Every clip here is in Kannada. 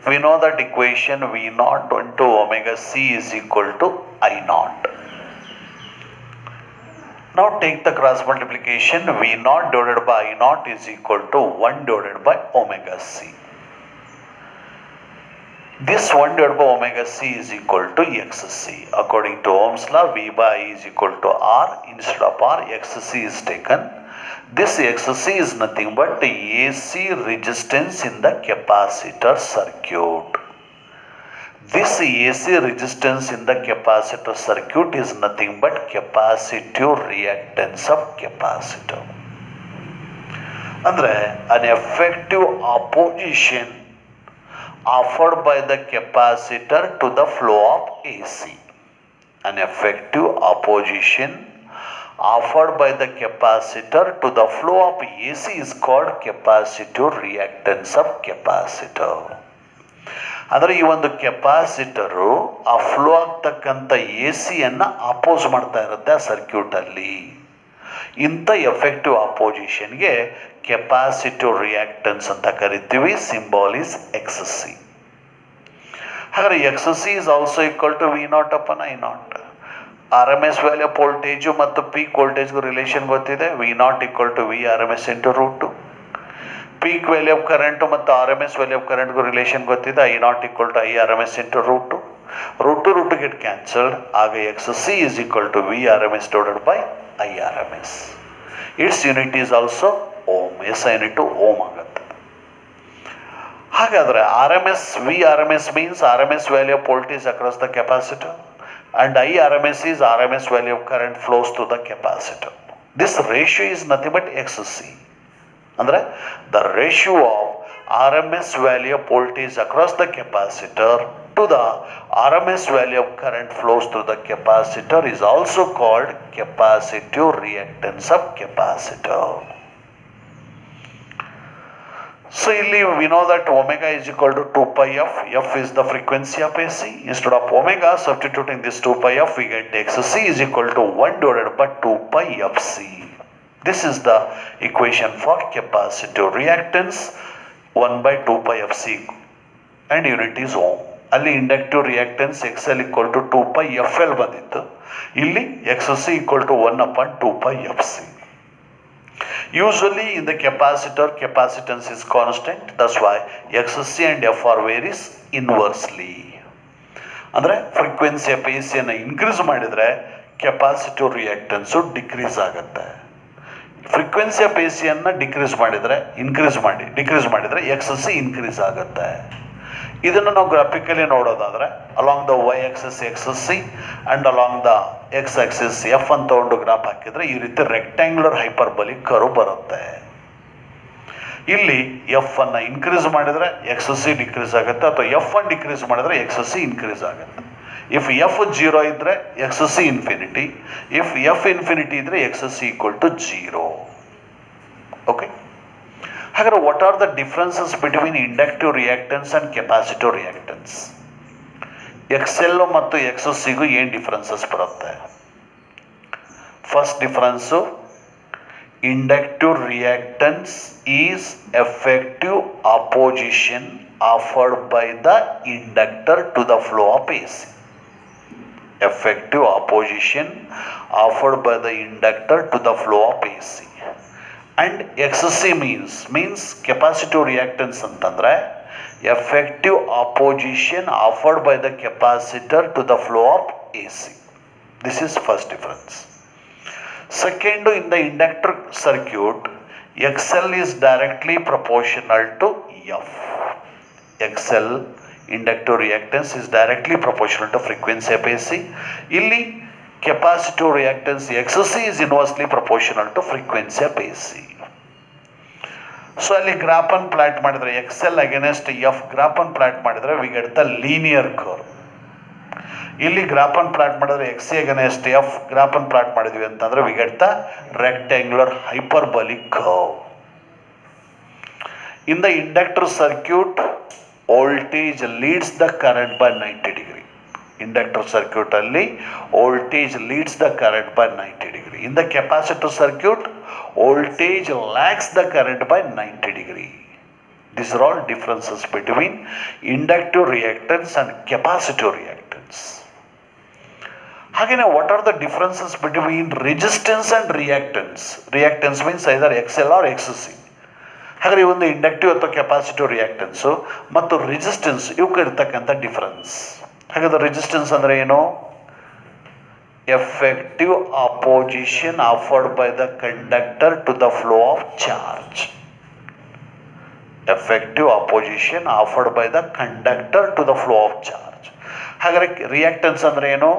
We know that equation V naught into omega C is equal to I naught. Now take the cross multiplication. V naught divided by I naught is equal to 1 divided by omega C. This 1 divided by omega C is equal to XC. According to Ohm's law, V by I is equal to R. Instead of R, XC is taken. This XC is nothing but the AC resistance in the capacitor circuit. This AC resistance in the capacitor circuit is nothing but capacitive reactance of capacitor. Andre, an effective opposition offered by the capacitor to the flow of AC. An effective opposition offered by the capacitor to the flow of AC is called capacitive reactance of capacitor. ಅಂದರೆ ಈ ಒಂದು ಕೆಪಾಸಿಟರು ಆ ಫ್ಲೋ ಆಗ್ತಕ್ಕಂಥ ಎ ಸಿಯನ್ನು ಅಪೋಸ್ ಮಾಡ್ತಾ ಇರುತ್ತೆ ಆ ಸರ್ಕ್ಯೂಟಲ್ಲಿ. ಇಂಥ ಎಫೆಕ್ಟಿವ್ ಅಪೋಸಿಷನ್ಗೆ ಕೆಪಾಸಿಟಿವ್ ರಿಯಾಕ್ಟನ್ಸ್ ಅಂತ ಕರಿತೀವಿ. Symbol is X C. ಹಾಗಾದರೆ X C is also equal to V not upon I not. R M S value of voltage ಮತ್ತು ಪೀಕ್ ವೋಲ್ಟೇಜ್ಗೂ ರಿಲೇಷನ್ ಗೊತ್ತಿದೆ. V not equal to V R M S into root. Peak value of current ಮತ್ತು R M S value of ಕರೆಂಟ್ಗೂ ರಿಲೇಷನ್ ಗೊತ್ತಿದೆ. I not equal to I R M S into root. Root get cancelled. ಆಗ X C is equal to V R M S divided by I R M S. Its unit is also ohm. S I unit ohm ಆಗುತ್ತೆ. ಹಾಗಾದರೆ R M S V R M S means R M S value of voltage across the capacitor and I RMS is RMS value of current flows through the capacitor. This ratio is nothing but XC. Andre the ratio of RMS value of voltage across the capacitor to the RMS value of current flows through the capacitor is also called capacitive reactance of capacitor. So we know that omega is equal to 2 pi f. F is the frequency of AC. Instead of omega, substituting this 2 pi f, we get XC is equal to 1 divided by 2 pi f C. This is the equation for capacitive reactance, 1 by 2 pi f C, and unit is ohm. ಅಲ್ಲಿ inductive reactance XL equal to 2 pi FL ಬಂದಿತ್ತು. ಇಲ್ಲಿ XC equal to 1 upon 2 pi FC. Usually in the capacitor, capacitance is constant. That's why XC and FR varies inversely. ಅಂದರೆ ಫ್ರೀಕ್ವೆನ್ಸಿ ಆಫ್ ಎ ಸಿಯನ್ನು ಇನ್ಕ್ರೀಸ್ ಮಾಡಿದರೆ ಕೆಪಾಸಿಟಿವ್ ರಿಯಾಕ್ಟೆನ್ಸು ಡಿಕ್ರೀಸ್ ಆಗುತ್ತೆ. ಫ್ರೀಕ್ವೆನ್ಸಿ ಆಫ್ ಎ ಸಿಯನ್ನು ಡಿಕ್ರೀಸ್ ಮಾಡಿದರೆ ಎಕ್ಸ್ ಸಿ ಇನ್ಕ್ರೀಸ್ ಆಗುತ್ತೆ. ಇದನ್ನು ನಾವು ಗ್ರಾಫಿಕಲಿ ನೋಡೋದಾದರೆ along the Y axis X C and along the X axis F ಅಂತ ಒಂದು ಗ್ರಾಫ್ ಹಾಕಿದರೆ ಈ ರೀತಿ ರೆಕ್ಟ್ಯಾಂಗ್ಯುಲರ್ ಹೈಪರ್ಬಲಿಕ್ ಕರ್ವ್ ಬರುತ್ತೆ. ಇಲ್ಲಿ ಎಫ್ ಅನ್ನು ಇನ್ಕ್ರೀಸ್ ಮಾಡಿದರೆ ಎಕ್ಸ್ ಸಿ ಡಿಕ್ರೀಸ್ ಆಗುತ್ತೆ, ಅಥವಾ ಎಫ್ ಅನ್ನು ಡಿಕ್ರೀಸ್ ಮಾಡಿದರೆ ಎಕ್ಸ್ ಸಿ ಇನ್ಕ್ರೀಸ್ ಆಗುತ್ತೆ. ಇಫ್ ಎಫ್ 0 ಇದ್ದರೆ X C infinity, if F infinity ಇದ್ದರೆ X C equal to 0. Okay, ಹಾಗಾದ್ರೆ what are the differences between inductive reactance and capacitive reactance? X L ಮತ್ತು ಎಕ್ಸ್ ಸಿಗೂ ಏನು ಡಿಫ್ರೆನ್ಸಸ್ ಬರುತ್ತೆ? First difference, inductive reactance is effective opposition offered by the inductor to the flow of A C. Effective opposition offered by the inductor to the flow of A C. And X C means capacitive reactance ಅಂತಂದರೆ effective opposition offered by the capacitor to the flow of A C. This is first difference. Second, in the inductor circuit X L is directly proportional to F. X L inductive reactance is directly proportional to frequency of A C. ಇಲ್ಲಿ capacitive reactance X C is inversely proportional to frequency of A C. So ಅಲ್ಲಿ ಗ್ರಾಫನ್ನು ಪ್ಲಾಟ್ ಮಾಡಿದರೆ ಎಕ್ಸೆಲ್ ಅಗೇನೆಸ್ಟ್ ಎಫ್ ಗ್ರಾಫನ್ನು ಪ್ಲಾಟ್ ಮಾಡಿದರೆ we get the linear curve. ಇಲ್ಲಿ ಗ್ರಾಫನ್ನು ಪ್ಲಾಟ್ ಮಾಡಿದ್ರೆ ಎಕ್ಸ್ ಸಿ ಅಗೇನೆಸ್ಟ್ ಎಫ್ ಗ್ರಾಫನ್ನು ಪ್ಲಾಟ್ ಮಾಡಿದ್ವಿ ಅಂತಂದರೆ we get the rectangular hyperbolic curve. In the inductor circuit voltage leads the current by 90 degree. Inductor ಸರ್ಕ್ಯೂಟಲ್ಲಿ voltage leads the current by 90 degree. In the capacitor circuit voltage lags the current by 90 degree. These are all differences between inductive reactance and capacitive reactance. ಹಾಗೆಯೇ what are the differences between resistance and reactance? Reactance means either XL or XC. ಹಾಗಾದರೆ ಈ ಒಂದು ಇಂಡಕ್ಟಿವ್ ಅಥವಾ ಕೆಪಾಸಿಟಿವ್ ರಿಯಾಕ್ಟೆನ್ಸು ಮತ್ತು ರೆಸಿಸ್ಟೆನ್ಸ್ ಇವಕ್ಕೆ ಇರ್ತಕ್ಕಂಥ ಡಿಫರೆನ್ಸ್. ಹಾಗಾದರೆ ರೆಸಿಸ್ಟೆನ್ಸ್ ಅಂದರೆ ಏನು? Effective opposition offered by the conductor to the flow of charge. Effective opposition offered by the conductor to the flow of charge. ಹಾಗಾದರೆ ರಿಯಾಕ್ಟೆನ್ಸ್ ಅಂದರೆ ಏನು?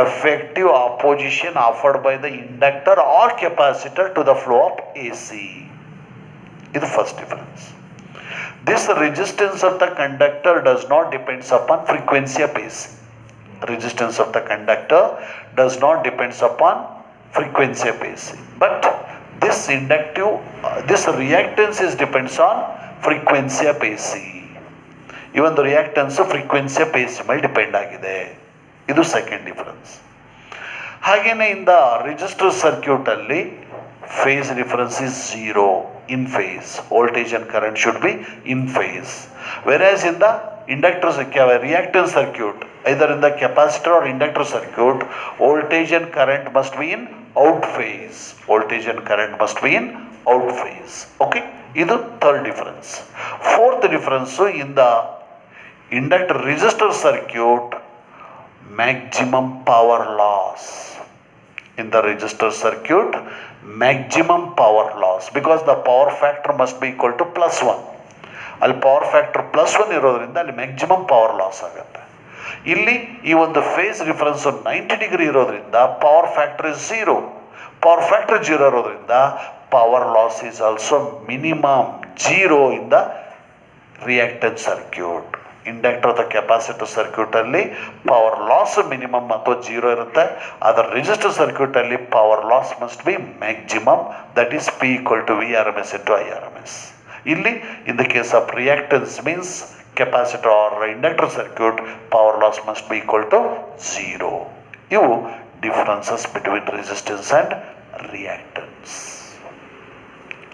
effective opposition offered by the inductor or capacitor to the flow of AC. This is the first difference. This resistance of the conductor does not depends upon frequency of AC. Resistance of the conductor does not depends upon frequency of AC. But this inductive, this reactance is depends on frequency of AC. Even the reactance frequency of AC ಮೇಲೆ ಡಿಪೆಂಡ್ ಆಗಿದೆ. ಇದು ಸೆಕೆಂಡ್ ಡಿಫರೆನ್ಸ್. ಹಾಗೆಯೇ ಇನ್ ದ ರೆಸಿಸ್ಟರ್ ಸರ್ಕ್ಯೂಟಲ್ಲಿ phase difference is zero in phase. Voltage and current should be in phase. Versus in the inductor reactance circuit, either in the capacitor or inductor circuit, voltage and current must be in out phase. Voltage and current must be in out phase. Okay, ಇದು third difference. Fourth difference in the inductor resistor circuit, maximum power loss. In the resistor circuit, maximum power loss, because the power factor must be equal to +1. ಅಲ್ಲಿ ಪವರ್ ಫ್ಯಾಕ್ಟರ್ +1 ಇರೋದ್ರಿಂದ ಅಲ್ಲಿ ಮ್ಯಾಕ್ಸಿಮಮ್ ಪವರ್ ಲಾಸ್ ಆಗುತ್ತೆ. ಇಲ್ಲಿ ಈ ಒಂದು ಫೇಸ್ ಡಿಫರೆನ್ಸ್ 90 ಡಿಗ್ರಿ ಇರೋದ್ರಿಂದ power factor is zero. Power factor 0 ಇರೋದ್ರಿಂದ power loss is also minimum 0 in the reactance circuit. Inductor ಅಥವಾ ಕೆಪಾಸಿಟರ್ ಸರ್ಕ್ಯೂಟಲ್ಲಿ ಪವರ್ ಲಾಸ್ ಮಿನಿಮಮ್ ಅಥವಾ 0 ಇರುತ್ತೆ. ಅದರ ರೆಸಿಸ್ಟರ್ ಸರ್ಕ್ಯೂಟಲ್ಲಿ power loss must be maximum, that is P = VRMS × IRMS. ಇಲ್ಲಿ in the case of reactance means capacitor or inductor circuit, power loss must be equal to 0. ಇವು differences between resistance and reactance.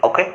Okay.